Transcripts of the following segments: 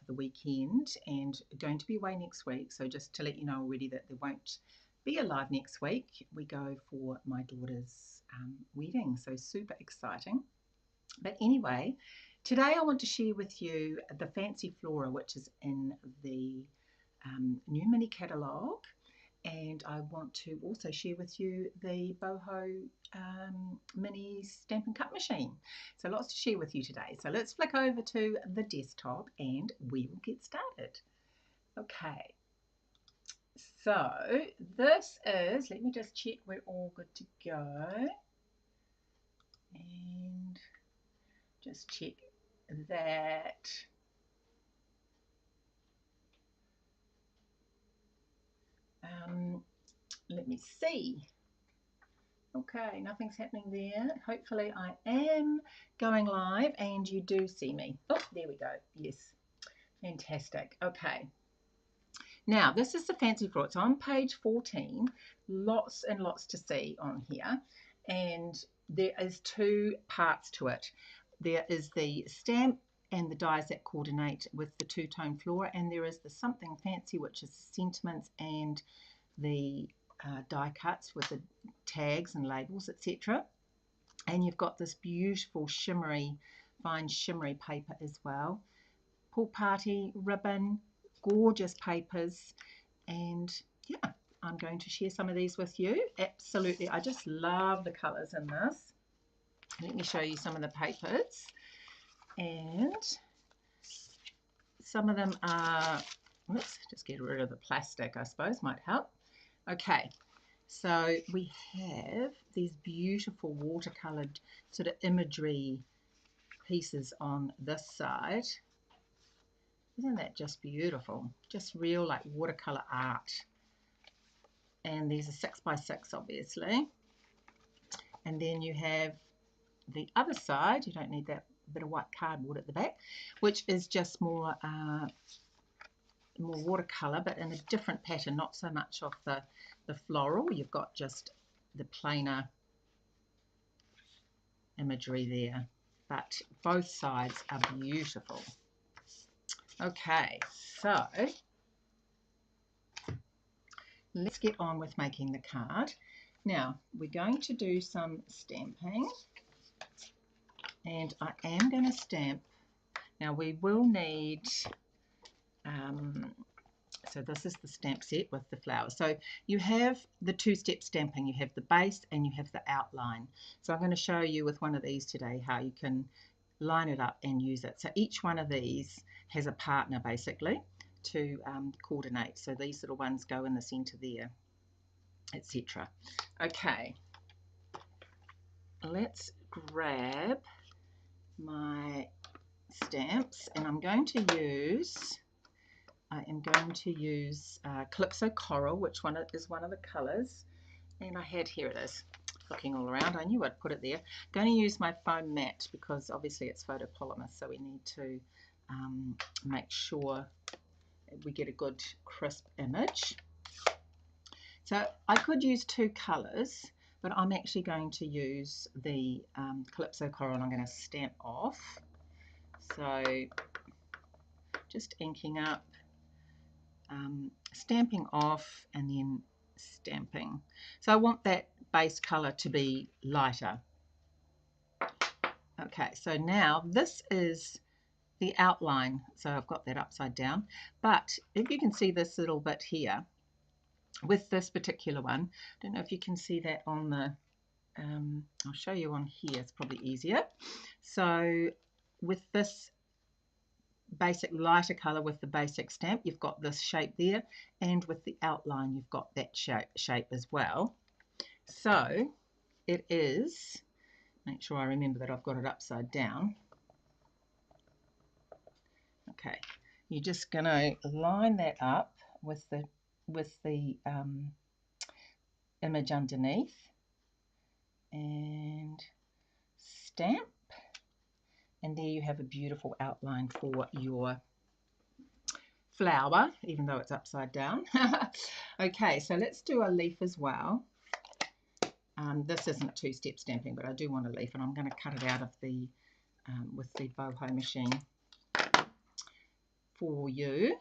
the weekend and going to be away next week. So just to let you know already that there won't be a live next week. We go for my daughter's wedding, so super exciting. But anyway, today I want to share with you the Fancy Flora, which is in the new mini catalogue. And I want to also share with you the Boho mini stamp and cut machine. So lots to share with you today. So let's flick over to the desktop and we will get started. Okay. So this is, let me just check we're all good to go. And just check that. Let me see. Okay, nothing's happening there. Hopefully I am going live and you do see me. Oh, there we go. Yes, fantastic. Okay. Now, this is the Fancy Flora. It's on page 14. Lots and lots to see on here. And there is two parts to it. There is the stamp and the dies that coordinate with the two-tone flora, and there is the something fancy, which is the sentiments and the die cuts with the tags and labels, etc. And you've got this beautiful shimmery, fine shimmery paper as well. Pool party ribbon, gorgeous papers, and yeah, I'm going to share some of these with you. Absolutely, I just love the colours in this. Let me show you some of the papers, and some of them are, let's just get rid of the plastic, I suppose, might help. Okay, so we have these beautiful watercoloured sort of imagery pieces on this side. Isn't that just beautiful? Just real like watercolour art. And these are 6x6 obviously. And then you have the other side, you don't need that bit of white cardboard at the back, which is just more watercolour, but in a different pattern, not so much of the floral. You've got just the plainer imagery there, but both sides are beautiful. Okay, so let's get on with making the card. Now we're going to do some stamping, and I am going to stamp. Now we will need so this is the stamp set with the flowers. So you have the two-step stamping. You have the base and you have the outline. So I'm going to show you with one of these today how you can line it up and use it. So each one of these has a partner basically to coordinate. So these little ones go in the center there, etc. Okay, let's grab my stamps, and I am going to use Calypso Coral, which one is one of the colours, and I had, here it is, looking all around, I knew I'd put it there. I'm going to use my foam matte because obviously it's photopolymer, so we need to make sure we get a good crisp image. So I could use two colours, but I'm actually going to use the Calypso Coral, and I'm going to stamp off. So just inking up, stamping off, and then stamping. So I want that base colour to be lighter. Okay, so now this is the outline. So I've got that upside down. But if you can see this little bit here, with this particular one, I don't know if you can see that on the, I'll show you on here, it's probably easier. So with this basic lighter colour with the basic stamp, you've got this shape there, and with the outline you've got that shape as well. So it is, make sure I remember that I've got it upside down. Okay, you're just going to line that up with the image underneath and stamp, and there you have a beautiful outline for your flower, even though it's upside down. Okay, so let's do a leaf as well. This isn't two-step stamping, but I do want a leaf, and I'm going to cut it out of the with the Boho machine. for you.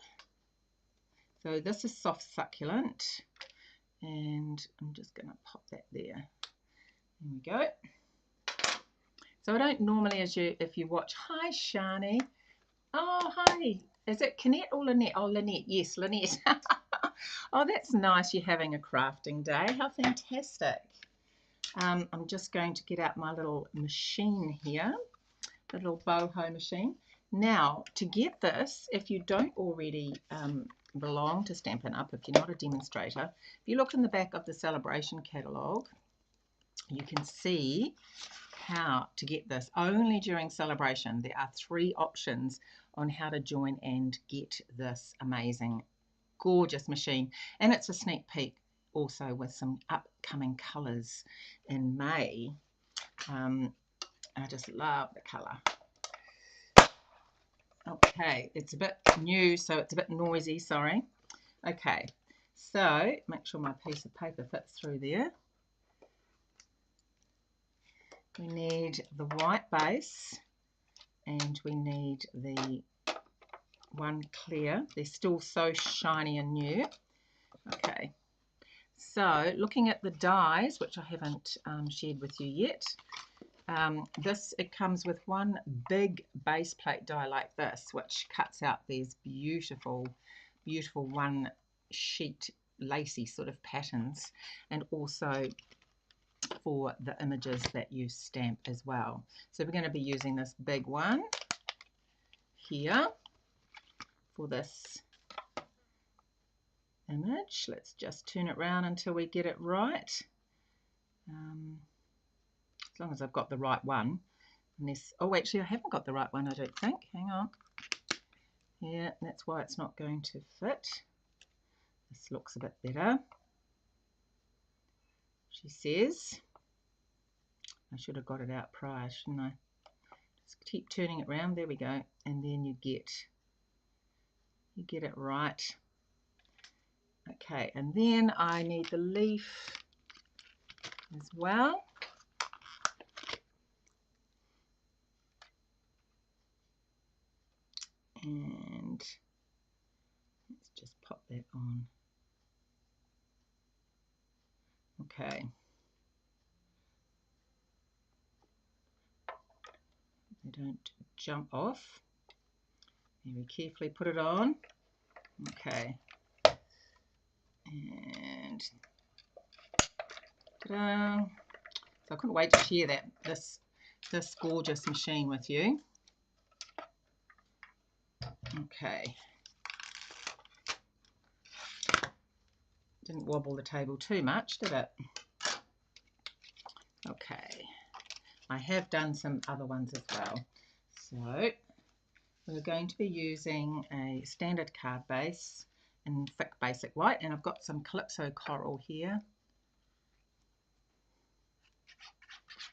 So this is soft succulent, and I'm just going to pop that there. There we go. So I don't normally, if you watch, hi Shani. Oh, hi. Is it Canette or Lynette? Oh, Lynette. Yes, Lynette. Oh, that's nice you're having a crafting day. How fantastic. I'm just going to get out my little machine here, the little Boho machine. Now, to get this, if you don't already belong to Stampin' Up, if you're not a demonstrator, if you look in the back of the celebration catalogue, you can see how to get this. Only during celebration. There are 3 options on how to join and get this amazing, gorgeous machine. And it's a sneak peek also with some upcoming colours in May. I just love the colour. Okay, it's a bit new, so it's a bit noisy, sorry. Okay, so make sure my piece of paper fits through there. We need the white base and we need the one clear. They're still so shiny and new. Okay, so looking at the dies, which I haven't shared with you yet, it comes with one big base plate die like this, which cuts out these beautiful, beautiful one sheet lacy sort of patterns, and also for the images that you stamp as well. So we're going to be using this big one here for this image. Let's just turn it around until we get it right. As long as I've got the right one. Unless, oh, actually I haven't got the right one, I don't think. Hang on. Yeah, that's why it's not going to fit. This looks a bit better. She says. I should have got it out prior, shouldn't I? Just keep turning it around. There we go. And then you get it right. Okay, and then I need the leaf as well. And let's just pop that on. Okay. They don't jump off. Very carefully put it on. Okay. And ta-da. So I couldn't wait to share this gorgeous machine with you. Okay. Didn't wobble the table too much, did it? Okay. I have done some other ones as well. So we're going to be using a standard card base in thick basic white, and I've got some Calypso coral here.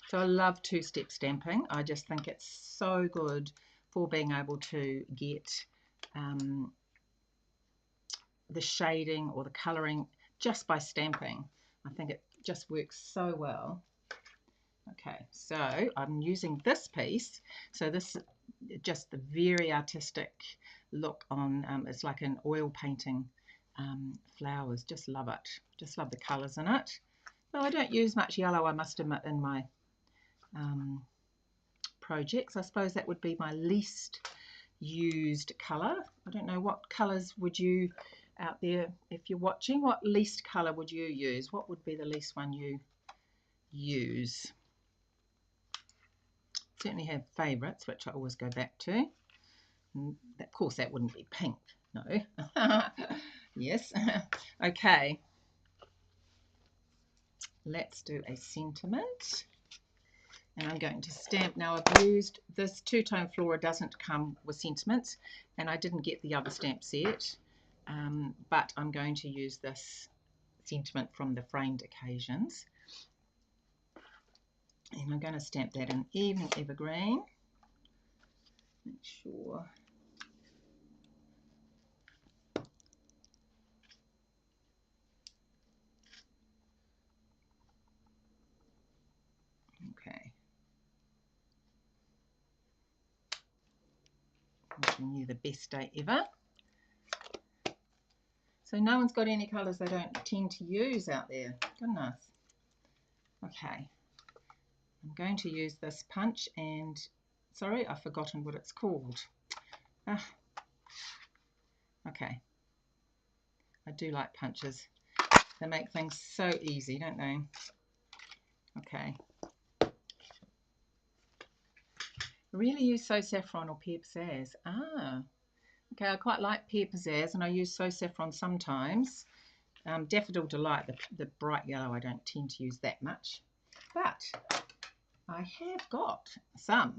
So I love two-step stamping. I just think it's so good for being able to get the shading or the colouring just by stamping. I think it just works so well. Okay, so I'm using this piece. So this just the very artistic look on, it's like an oil painting flowers. Just love it. Just love the colours in it. No, I don't use much yellow, I must admit, in my projects. I suppose that would be my least used colour. I don't know, what colours would you out there, if you're watching, what least colour would you use? What would be the least one you use? Certainly have favourites, which I always go back to. And of course, that wouldn't be pink. No. Yes. Okay. Let's do a sentiment. And I'm going to stamp. Now I've used this two-tone Flora, doesn't come with sentiments, and I didn't get the other stamp set, but I'm going to use this sentiment from the framed occasions. And I'm going to stamp that in even evergreen. Make sure. Okay. Wishing you the best day ever. So no one's got any colours they don't tend to use out there. Goodness. Okay. I'm going to use this punch and, sorry, I've forgotten what it's called. Okay. I do like punches. They make things so easy, don't they? Okay. I really use So Saffron or Pear Pizzazz. Okay, I quite like Pear Pizzazz and I use So Saffron sometimes. Daffodil Delight, the bright yellow, I don't tend to use that much. But I have got some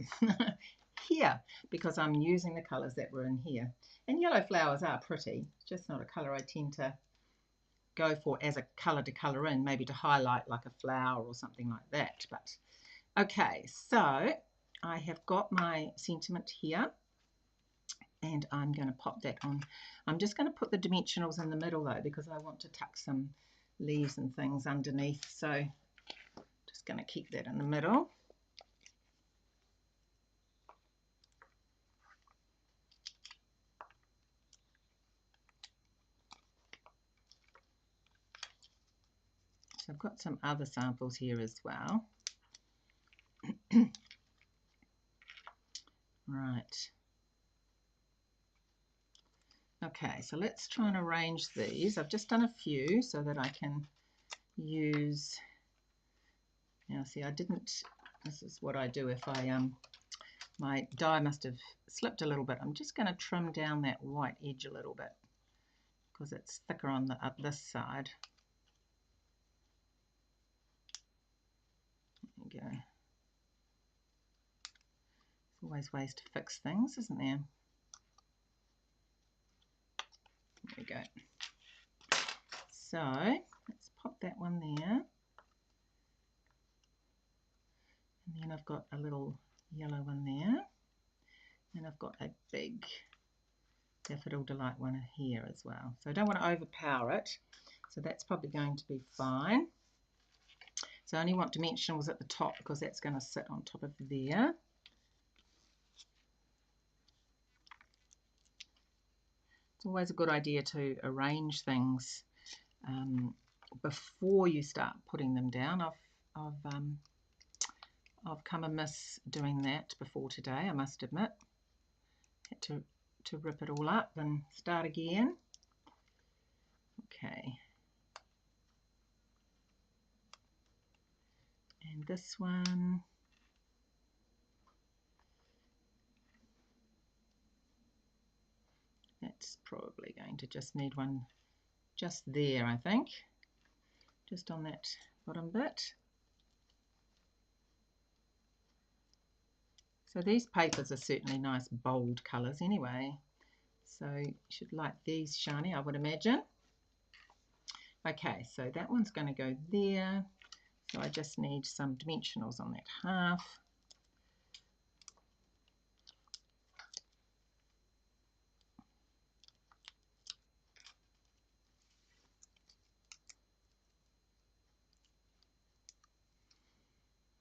here because I'm using the colours that were in here. And yellow flowers are pretty. It's just not a colour I tend to go for as a colour to colour in, maybe to highlight like a flower or something like that. But okay, so I have got my sentiment here and I'm going to pop that on. I'm just going to put the dimensionals in the middle though because I want to tuck some leaves and things underneath, so just going to keep that in the middle. So I've got some other samples here as well. Right. Okay, so let's try and arrange these. I've just done a few so that I can use, now see I didn't, this is what I do if I, my die must have slipped a little bit. I'm just going to trim down that white edge a little bit because it's thicker on the up this side. There you go. There's always ways to fix things, isn't there? There we go. So let's pop that one there. And then I've got a little yellow one there. And I've got a big Daffodil Delight one here as well. So I don't want to overpower it. So that's probably going to be fine. So I only want dimensionals at the top because that's going to sit on top of there. It's always a good idea to arrange things before you start putting them down. I've come amiss doing that before today, I must admit. Had to rip it all up and start again. Okay. And this one, that's probably going to just need one just there, I think, just on that bottom bit. So these papers are certainly nice bold colours anyway, so you should like these shiny, I would imagine. Okay, so that one's going to go there, so I just need some dimensionals on that half.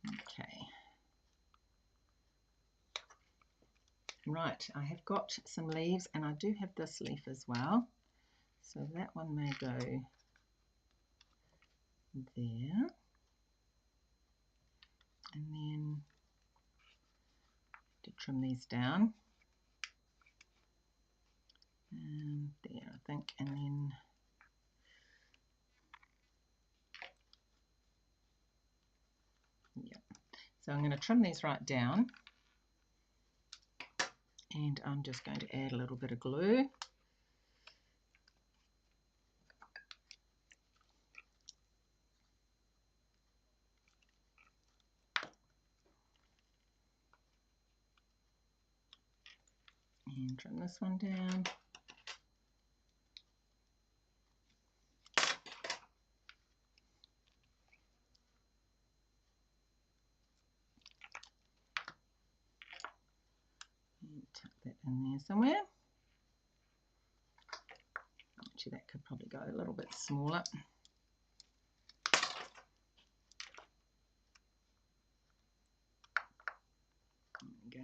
Okay. Right, I have got some leaves and I do have this leaf as well. So that one may go there. And then to trim these down. And there, I think, and then yeah. So I'm going to trim these right down. And I'm just going to add a little bit of glue. And trim this one down. And tuck that in there somewhere. Actually, that could probably go a little bit smaller. There we go.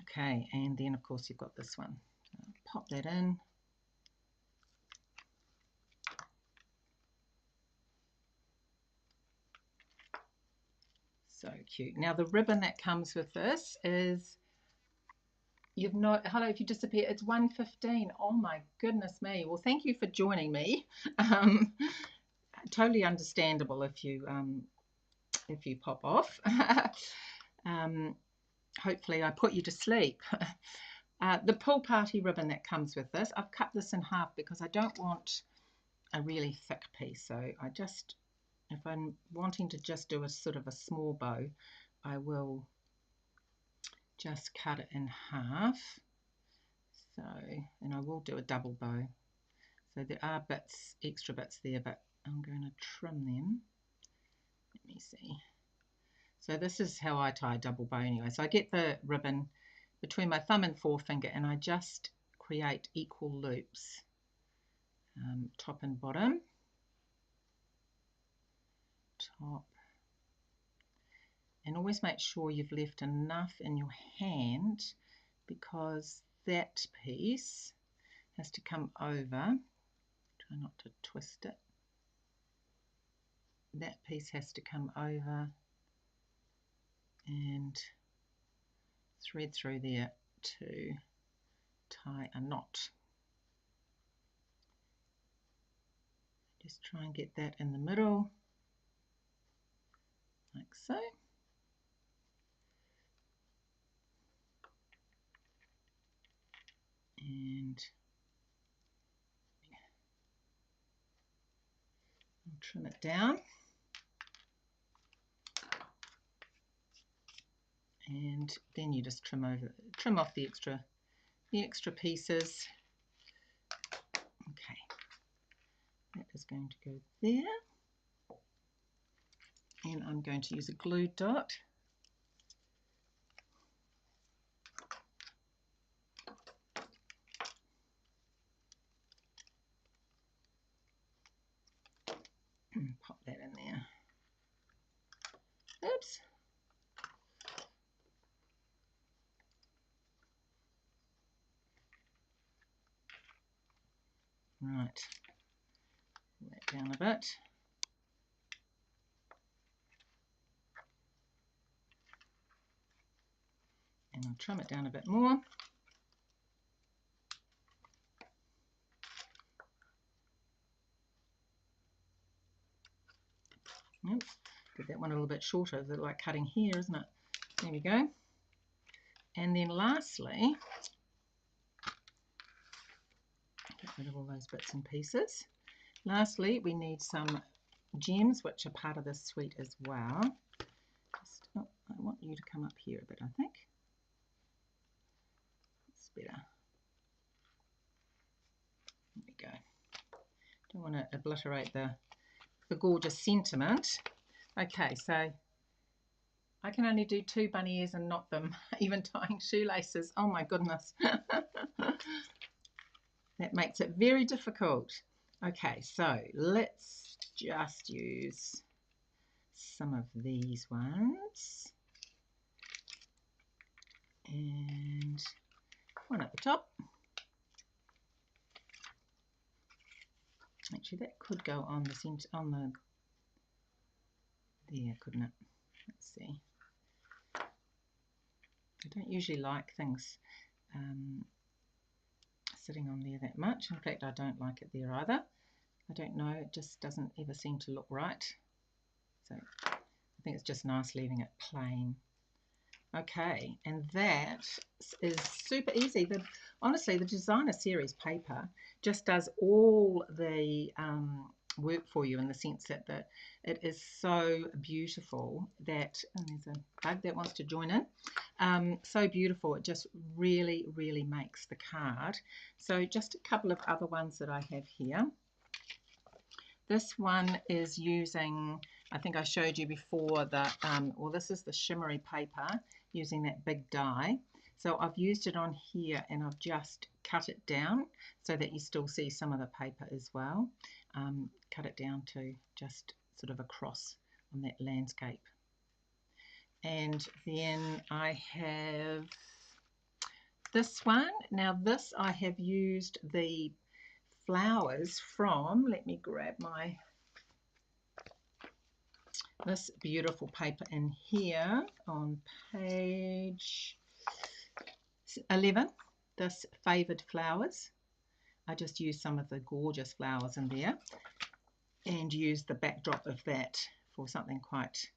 Okay, and then of course you've got this one. Pop that in. So cute. Now the ribbon that comes with this is, you've not, hello, if you disappear, it's 1:15. Oh my goodness me. Well, thank you for joining me. Totally understandable if you pop off. Hopefully I put you to sleep. The pool party ribbon that comes with this, I've cut this in half because I don't want a really thick piece. So I just, if I'm wanting to just do a sort of a small bow, I will just cut it in half. So, and I will do a double bow. So there are bits, extra bits there, but I'm going to trim them. Let me see. So this is how I tie a double bow anyway. So I get the ribbon between my thumb and forefinger and I just create equal loops, top and bottom, top, and always make sure you've left enough in your hand because that piece has to come over. Try not to twist it. That piece has to come over and thread through there to tie a knot. Just try and get that in the middle, like so. And I'll trim it down. And then you just trim off the extra pieces. Okay, that is going to go there. And I'm going to use a glue dot. Pop that in there. Oops. Right, pull that down a bit. And I'll trim it down a bit more. Oops, get that one a little bit shorter. It's like cutting here, isn't it? There we go. And then lastly, get rid of all those bits and pieces. Lastly, we need some gems, which are part of this suite as well. Just, oh, I want you to come up here a bit, I think. It's better. There we go. Don't want to obliterate the gorgeous sentiment. Okay, so I can only do 2 bunny ears and knot them, even tying shoelaces. Oh my goodness. That makes it very difficult. Okay, so let's just use some of these ones. And one at the top. Actually, that could go on the center, on the there, couldn't it? Let's see. I don't usually like things sitting on there that much. In fact, I don't like it there either. I don't know, it just doesn't ever seem to look right. So I think it's just nice leaving it plain. Okay, and that is super easy. Honestly, the designer series paper just does all the work for you in the sense that it is so beautiful that, and there's a bug that wants to join in, so beautiful, it just really, really makes the card. So just a couple of other ones that I have here. This one is using, I think I showed you before, that, well, this is the shimmery paper using that big die. So I've used it on here and I've just cut it down so that you still see some of the paper as well. Cut it down to just sort of across on that landscape. And then I have this one. Now this I have used the flowers from, let me grab my this beautiful paper in here on page 11, this Favoured Flowers. I just used some of the gorgeous flowers in there and used the backdrop of that for something quite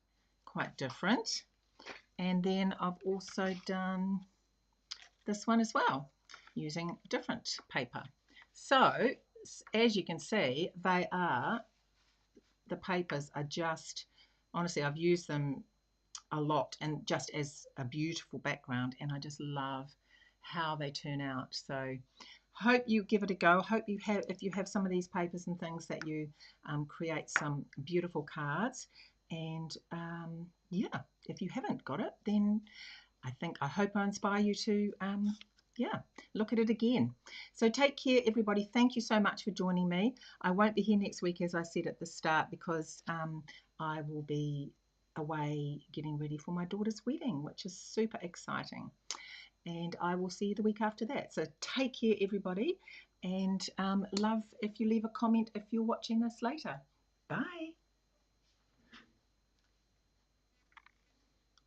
different. And then I've also done this one as well using different paper. So as you can see, the papers are just, honestly, I've used them a lot and just as a beautiful background, and I just love how they turn out. So hope you give it a go. Hope you have, if you have some of these papers and things, that you create some beautiful cards. And yeah, if you haven't got it, then I hope I inspire you to yeah, look at it again. So take care, everybody. Thank you so much for joining me. I won't be here next week, as I said at the start, because I will be away getting ready for my daughter's wedding, which is super exciting. And I will see you the week after that. So take care, everybody, and love if you leave a comment if you're watching this later. Bye.